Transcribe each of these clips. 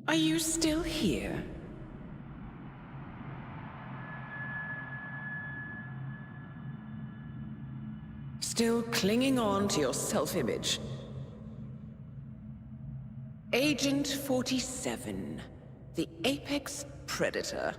Are you still here? Still clinging on to your self-image? Agent 47, the apex predator.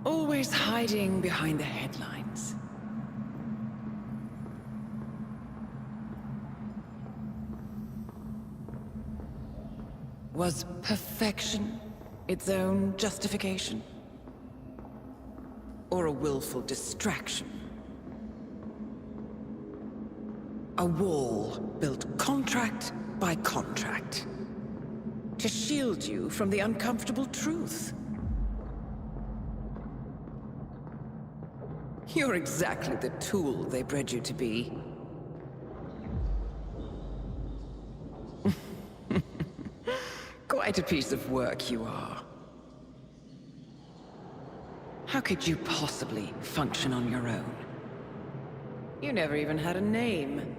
Always hiding behind the headlines. Was perfection its own justification? Or a willful distraction? A wall built contract by contract to shield you from the uncomfortable truth. You're exactly the tool they bred you to be. Quite a piece of work you are. How could you possibly function on your own? You never even had a name.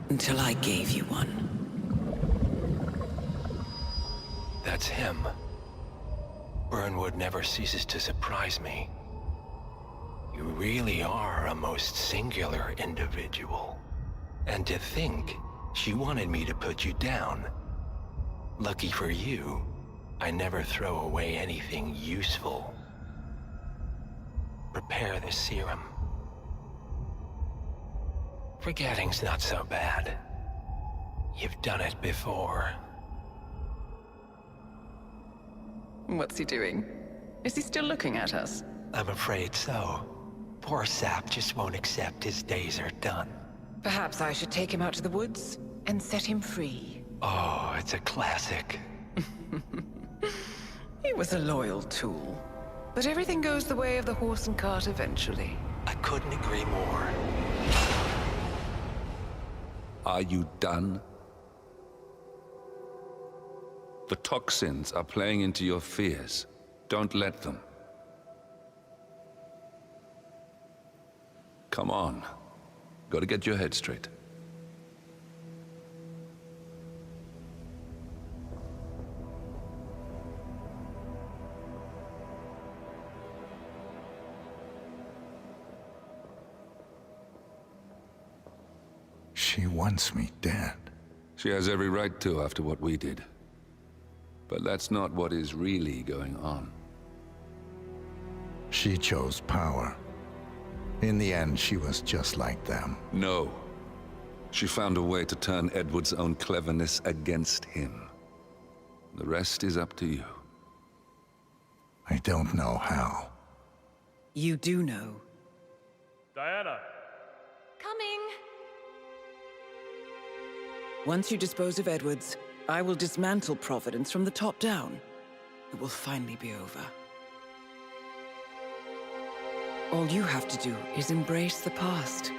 Until I gave you one. That's him. Burnwood never ceases to surprise me. You really are a most singular individual. And to think she wanted me to put you down. Lucky for you, I never throw away anything useful. Prepare the serum. Forgetting's not so bad. You've done it before. What's he doing? Is he still looking at us? I'm afraid so. Poor sap just won't accept his days are done. Perhaps I should take him out to the woods and set him free. Oh, it's a classic. He was a loyal tool. But everything goes the way of the horse and cart eventually. I couldn't agree more. Are you done? The toxins are playing into your fears. Don't let them. Come on. Gotta get your head straight. She wants me dead. She has every right to after what we did. But that's not what is really going on. She chose power. In the end, she was just like them. No. She found a way to turn Edward's own cleverness against him. The rest is up to you. I don't know how. You do know. Diana! Coming! Once you dispose of Edwards, I will dismantle Providence from the top down. It will finally be over. All you have to do is embrace the past.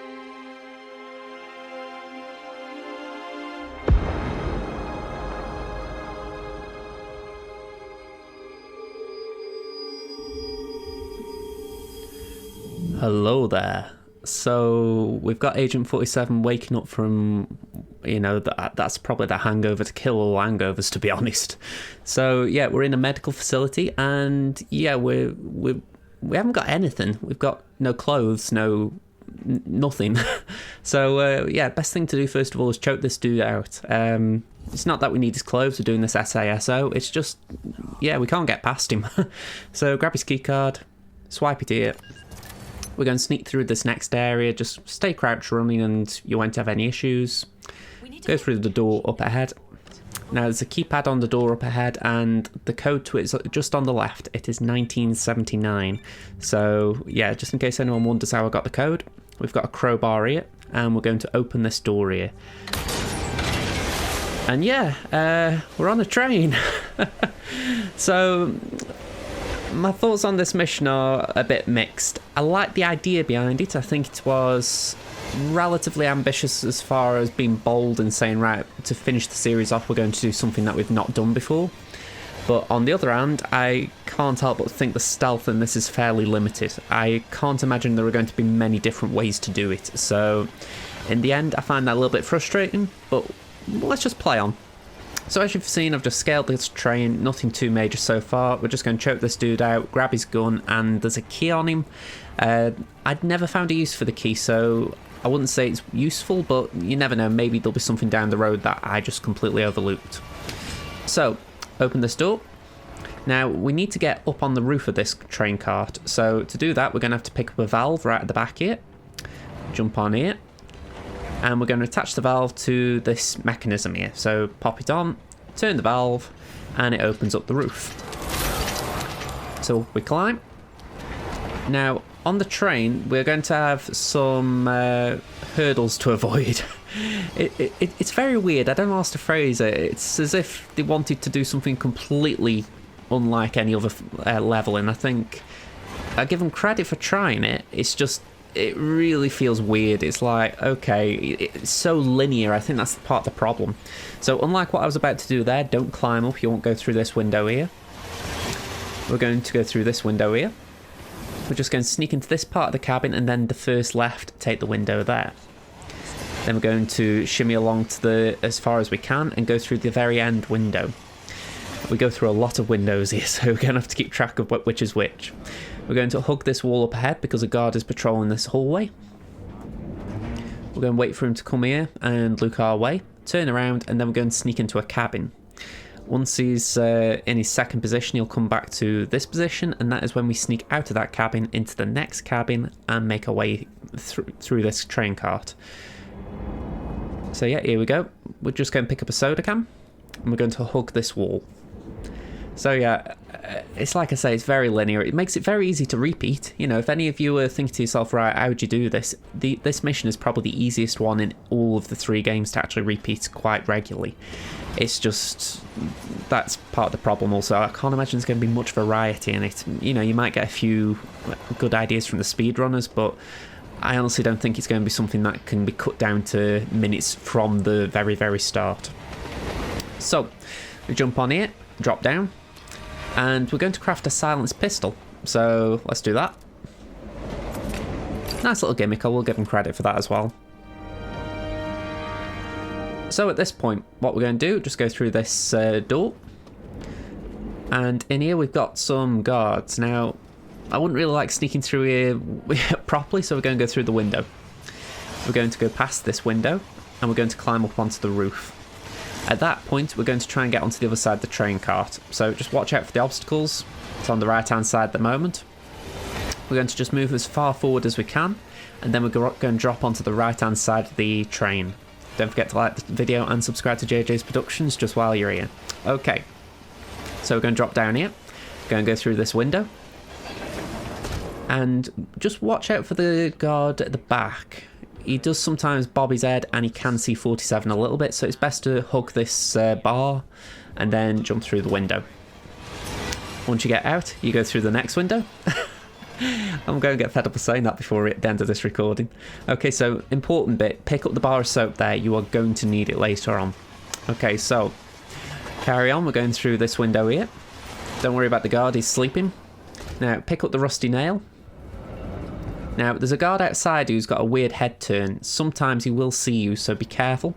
Hello there. So we've got Agent 47 waking up from, you know, that's probably the hangover to kill all hangovers, to be honest. So yeah, we're in a medical facility, and yeah, we haven't got anything. We've got no clothes, nothing. So yeah, best thing to do first of all is choke this dude out. It's not that we need his clothes. We're doing this SASO. It's just, yeah, we can't get past him. So grab his key card, swipe it here. We're going to sneak through this next area. Just stay crouch running and you won't have any issues. Go through the door up ahead. Now there's a keypad on the door up ahead, and the code to it is just on the left. It is 1979. So yeah, just in case anyone wonders how I got the code, we've got a crowbar here, and we're going to open this door here. And yeah, we're on a train. So my thoughts on this mission are a bit mixed. I like the idea behind it. I think it was relatively ambitious as far as being bold and saying, right, to finish the series off, we're going to do something that we've not done before. But on the other hand, I can't help but think the stealth in this is fairly limited. I can't imagine there are going to be many different ways to do it. So in the end, I find that a little bit frustrating, but let's just play on. So as you've seen, I've just scaled this train, nothing too major so far. We're just going to choke this dude out, grab his gun, and there's a key on him. I'd never found a use for the key, so I wouldn't say it's useful, but you never know, maybe there'll be something down the road that I just completely overlooked. So, open this door. Now, we need to get up on the roof of this train cart, so to do that, we're going to have to pick up a valve right at the back here. Jump on here. And we're going to attach the valve to this mechanism here. So pop it on, turn the valve, and it opens up the roof. So we climb. Now, on the train, we're going to have some hurdles to avoid. It's very weird. I don't know how else to phrase it. It's as if they wanted to do something completely unlike any other level, and I think I give them credit for trying it. It's just, it really feels weird. It's like, okay, it's so linear. I think that's part of the problem. So unlike what I was about to do there, don't climb up. You won't go through this window here. We're going to go through this window here. We're just going to sneak into this part of the cabin, and then the first left, take the window there. Then we're going to shimmy along to the as far as we can and go through the very end window. We go through a lot of windows here, so we're going to have to keep track of which is which. We're going to hug this wall up ahead because a guard is patrolling this hallway. We're going to wait for him to come here and look our way, turn around, and then we're going to sneak into a cabin. Once he's in his second position, he'll come back to this position, and that is when we sneak out of that cabin into the next cabin and make our way through this train cart. So yeah, here we go. We're just going to pick up a soda can, and we're going to hug this wall. So yeah, it's like I say, it's very linear. It makes it very easy to repeat. You know, if any of you were thinking to yourself, right, how would you do this? This mission is probably the easiest one in all of the 3 games to actually repeat quite regularly. It's just, that's part of the problem also. I can't imagine there's going to be much variety in it. You know, you might get a few good ideas from the speedrunners, but I honestly don't think it's going to be something that can be cut down to minutes from the very, very start. So, we jump on here, drop down, and we're going to craft a silenced pistol. So, let's do that. Nice little gimmick, I will give them credit for that as well. So at this point, what we're going to do, just go through this door. And in here we've got some guards. Now, I wouldn't really like sneaking through here properly, so we're going to go through the window. We're going to go past this window, and we're going to climb up onto the roof. At that point, we're going to try and get onto the other side of the train cart. So just watch out for the obstacles. It's on the right-hand side at the moment. We're going to just move as far forward as we can, and then we're going to drop onto the right-hand side of the train. Don't forget to like the video and subscribe to JJ's Productions just while you're here. Okay, so we're going to drop down here. We're going to go through this window. And just watch out for the guard at the back. He does sometimes bob his head, and he can see 47 a little bit, so it's best to hug this bar and then jump through the window. Once you get out, you go through the next window. I'm going to get fed up of saying that before the end of this recording. Okay, so important bit, pick up the bar of soap there. You are going to need it later on. Okay, so carry on. We're going through this window here. Don't worry about the guard, he's sleeping. Now, pick up the rusty nail. Now, there's a guard outside who's got a weird head turn. Sometimes he will see you, so be careful.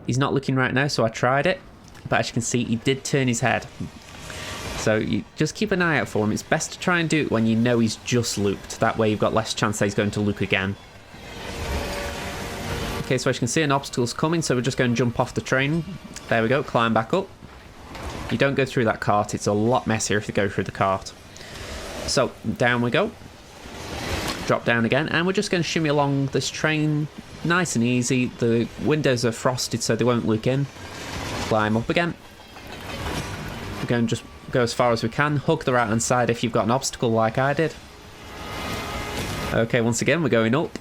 He's not looking right now, so I tried it. But as you can see, he did turn his head. So you just keep an eye out for him. It's best to try and do it when you know he's just looped. That way you've got less chance that he's going to loop again. Okay, so as you can see, an obstacle's coming, so we're just going to jump off the train. There we go, climb back up. You don't go through that cart. It's a lot messier if you go through the cart. So, down we go. Drop down again, and we're just going to shimmy along this train nice and easy. The windows are frosted, so they won't look in. Climb up again. We're going to just go as far as we can. Hug the right hand side if you've got an obstacle like I did. Okay, once again, we're going up.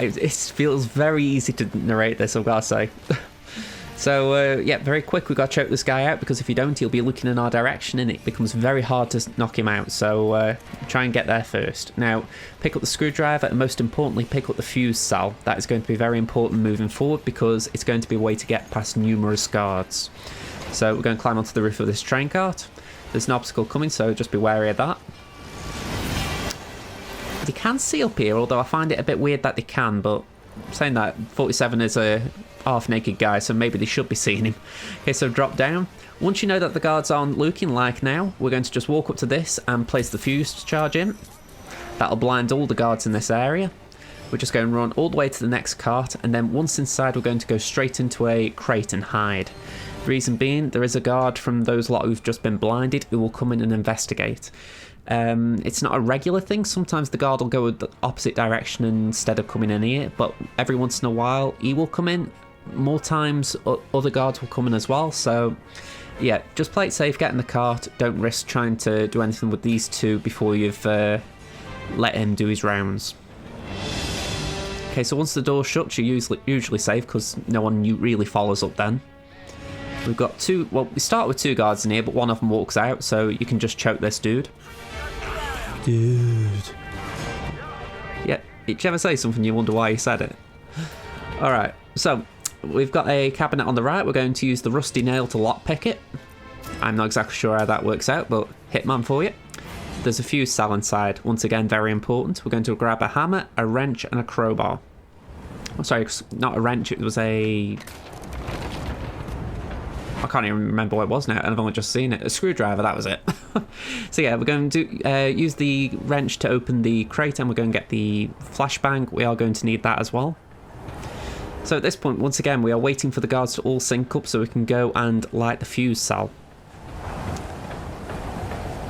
It feels very easy to narrate this, I've got to say. So, yeah, very quick, we've got to choke this guy out, because if you don't, he'll be looking in our direction, and it becomes very hard to knock him out. So, try and get there first. Now, pick up the screwdriver, and most importantly, pick up the fuse cell. That is going to be very important moving forward, because it's going to be a way to get past numerous guards. So we're going to climb onto the roof of this train cart. There's an obstacle coming, so just be wary of that. They can see up here, although I find it a bit weird that they can, but saying that, 47 is a half-naked guy, so maybe they should be seeing him. Okay, so drop down. Once you know that the guards aren't looking like now, we're going to just walk up to this and place the fuse charge in. That'll blind all the guards in this area. We're just going to run all the way to the next cart, and then once inside we're going to go straight into a crate and hide. The reason being, there is a guard from those lot who've just been blinded who will come in and investigate. It's not a regular thing. Sometimes the guard will go the opposite direction instead of coming in here, but every once in a while he will come in. More times other guards will come in as well, so yeah, just play it safe, get in the cart, don't risk trying to do anything with these two before you've let him do his rounds. Okay, so once the door shuts, you're usually safe because no one really follows up then. We've got two, well, we start with two guards in here, but one of them walks out, so you can just choke this dude. Yeah, did you ever say something you wonder why you said it? Alright, so we've got a cabinet on the right. We're going to use the rusty nail to lockpick it. I'm not exactly sure how that works out, but Hitman for you. There's a fuse cell inside. Once again, very important. We're going to grab a hammer, a wrench, and a crowbar. Oh, sorry, not a wrench. It was a... I can't even remember what it was now, and I've only just seen it. A screwdriver, that was it. So yeah, we're going to use the wrench to open the crate, and we're going to get the flashbang. We are going to need that as well. So at this point, once again, we are waiting for the guards to all sync up so we can go and light the fuse cell.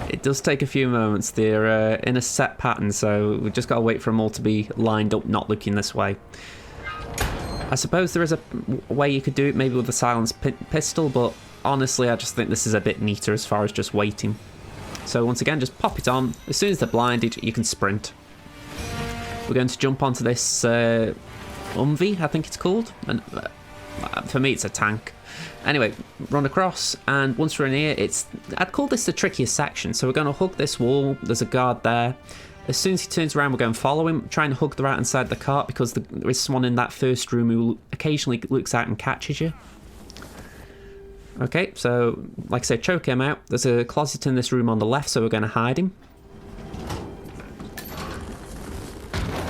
It does take a few moments. They're in a set pattern, so we've just got to wait for them all to be lined up, not looking this way. I suppose there is a way you could do it, maybe with a silenced pistol, but honestly, I just think this is a bit neater as far as just waiting. So once again, just pop it on. As soon as they're blinded, you can sprint. We're going to jump onto this Humvee, I think it's called. And for me, it's a tank. Anyway, run across, and once we're in here, I'd call this the trickiest section. So we're going to hug this wall. There's a guard there. As soon as he turns around, we're going to follow him, try and hug the rat inside the cart, because there is someone in that first room who occasionally looks out and catches you. Okay, so like I said, choke him out. There's a closet in this room on the left, so we're going to hide him.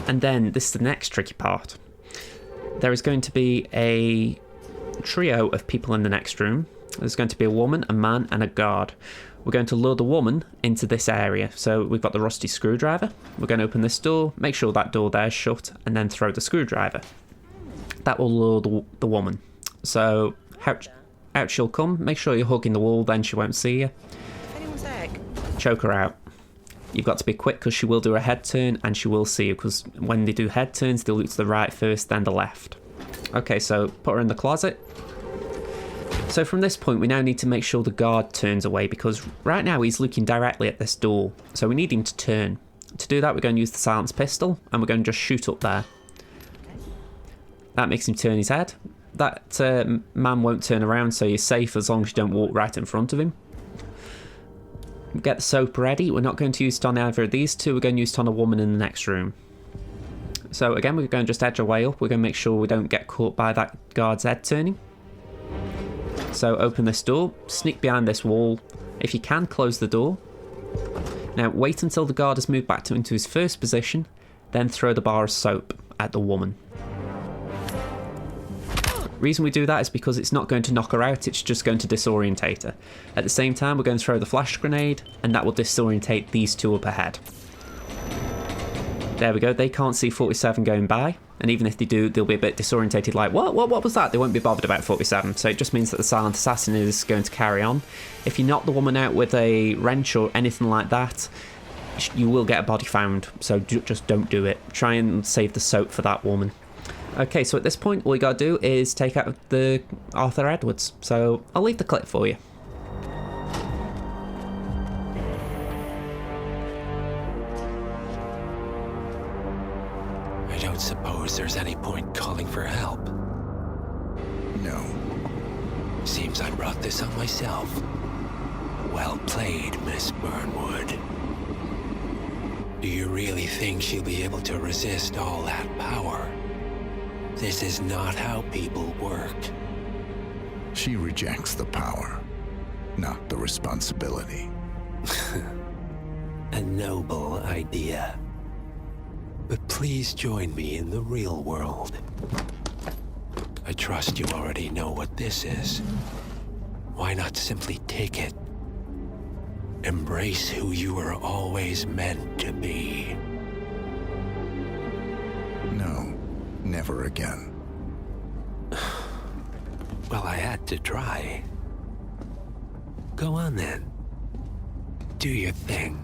And then this is the next tricky part. There is going to be a trio of people in the next room. There's going to be a woman, a man, and a guard. We're going to lure the woman into this area. So we've got the rusty screwdriver. We're going to open this door, make sure that door there's shut, and then throw the screwdriver. That will lure the woman. So out she'll come. Make sure you're hugging the wall, then she won't see you. Choke her out. You've got to be quick because she will do a head turn and she will see you, because when they do head turns, they look to the right first, then the left. Okay, so put her in the closet. So from this point, we now need to make sure the guard turns away, because right now he's looking directly at this door. So we need him to turn. To do that, we're going to use the silenced pistol, and we're going to just shoot up there. That makes him turn his head. That man won't turn around, so you're safe as long as you don't walk right in front of him. Get the soap ready. We're not going to use it on either of these two. We're going to use it on a woman in the next room. So again, we're going to just edge our way up. We're going to make sure we don't get caught by that guard's head turning. So open this door, sneak behind this wall. If you can, close the door. Now wait until the guard has moved back into his first position, then throw the bar of soap at the woman. Reason we do that is because it's not going to knock her out, it's just going to disorientate her. At the same time, we're going to throw the flash grenade, and that will disorientate these two up ahead. There we go, they can't see 47 going by, and even if they do, they'll be a bit disorientated, like, what was that? They won't be bothered about 47, so it just means that the silent assassin is going to carry on. If you knock the woman out with a wrench or anything like that, you will get a body found, so just don't do it. Try and save the soap for that woman. Okay, so at this point, all you gotta do is take out the Arthur Edwards. So I'll leave the clip for you. I don't suppose there's any point calling for help. No. Seems I brought this on myself. Well played, Miss Burnwood. Do you really think she'll be able to resist all that power? This is not how people work. She rejects the power, not the responsibility. A noble idea. But please join me in the real world. I trust you already know what this is. Why not simply take it? Embrace who you were always meant to be. No, never again. Well, I had to try. Go on then. Do your thing.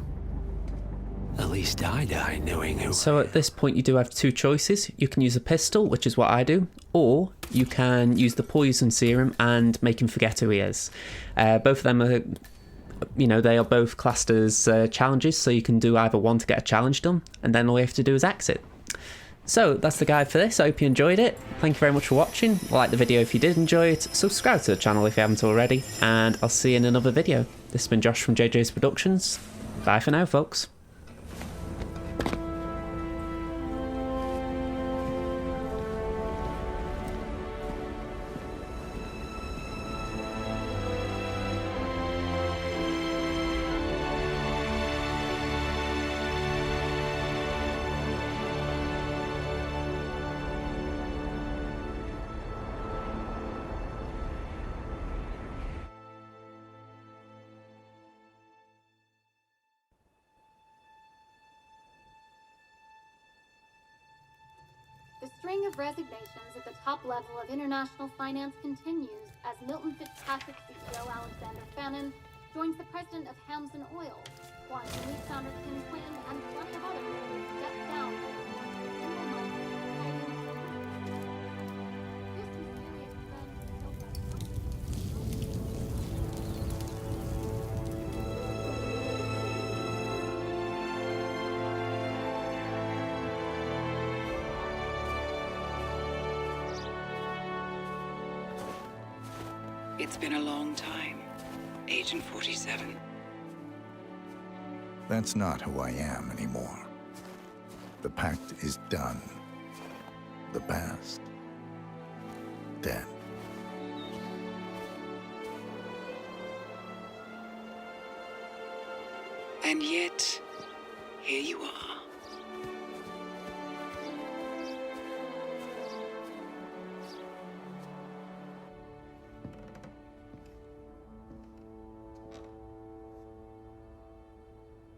At least I die knowing who. So at this point you do have two choices. You can use a pistol, which is what I do, or you can use the poison serum and make him forget who he is. Both of them are, you know, they are both classed as challenges, so you can do either one to get a challenge done, and then all you have to do is exit. So that's the guide for this. I hope you enjoyed it. Thank you very much for watching. Like the video if you did enjoy it. Subscribe to the channel if you haven't already, and I'll see you in another video. This has been Josh from JJ's Productions. Bye for now, folks. The string of resignations at the top level of international finance continues as Milton Fitzpatrick CEO Alexander Fannin joins the president of Hamson Oil, Quantum Leap founder Tim Quinn, and plenty of others who step down from the single-minded This mysterious It's been a long time, Agent 47. That's not who I am anymore. The pact is done. The past, dead. And yet, here you are.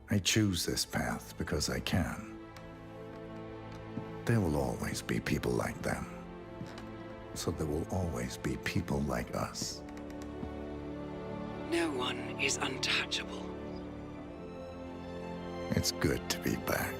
I choose this path because I can. There will always be people like them. So there will always be people like us. No one is untouchable. It's good to be back.